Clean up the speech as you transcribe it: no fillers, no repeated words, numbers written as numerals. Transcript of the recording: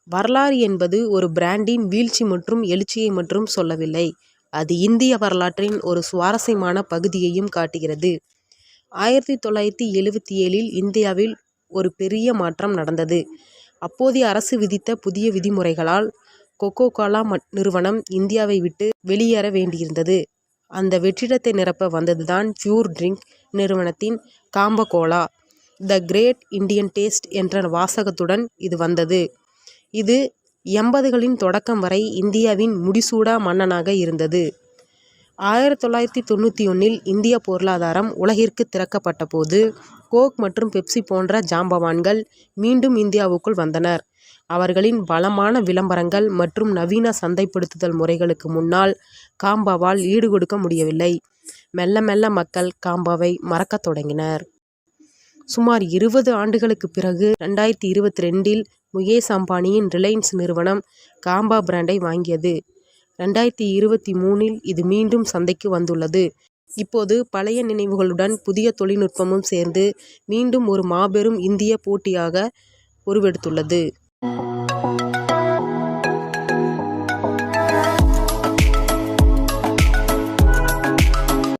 வரலாறு என்பது ஒரு பிராண்டின் வீழ்ச்சி மற்றும் எழுச்சியை மட்டும் சொல்லவில்லை, அது இந்திய வரலாற்றின் ஒரு சுவாரஸ்யமான பகுதியையும் காட்டுகிறது. 1977 இந்தியாவில் ஒரு பெரிய மாற்றம் நடந்தது. அப்போதைய அரசு விதித்த புதிய விதிமுறைகளால் கோகோ கோலா நிறுவனம் இந்தியாவை விட்டு வெளியேற வேண்டியிருந்தது. அந்த வெற்றிடத்தை நிரப்ப வந்ததுதான் பியூர் ட்ரிங்க் நிறுவனத்தின் combo cola. The great Indian taste என்ற வாசகத்துடன் இது வந்தது. இது 80களின் தொடக்கம் வரை இந்தியாவின் முடிசூடா மன்னனாக இருந்தது. 1991 இந்திய பொருளாதாரம் உலகிற்கு திறக்கப்பட்ட போது கோக் மற்றும் பெப்சி போன்ற ஜாம்பவான்கள் மீண்டும் இந்தியாவுக்குள் வந்தனர். அவர்களின் பலமான விளம்பரங்கள் மற்றும் நவீன சந்தைப்படுத்துதல் முறைகளுக்கு முன்னால் காம்பாவால் ஈடுகொடுக்க முடியவில்லை. மெல்ல மெல்ல மக்கள் காம்பாவை மறக்கத் தொடங்கினர். சுமார் 20 ஆண்டுகளுக்கு பிறகு 2022 முகேஷ் அம்பானியின் ரிலையன்ஸ் நிறுவனம் காம்பா பிராண்டை வாங்கியது. 2023 இது மீண்டும் சந்தைக்கு வந்துள்ளது. இப்போது பழைய நினைவுகளுடன் புதிய தொழில்நுட்பமும் சேர்ந்து மீண்டும் ஒரு மாபெரும் இந்திய போட்டியாக உருவெடுத்துள்ளது.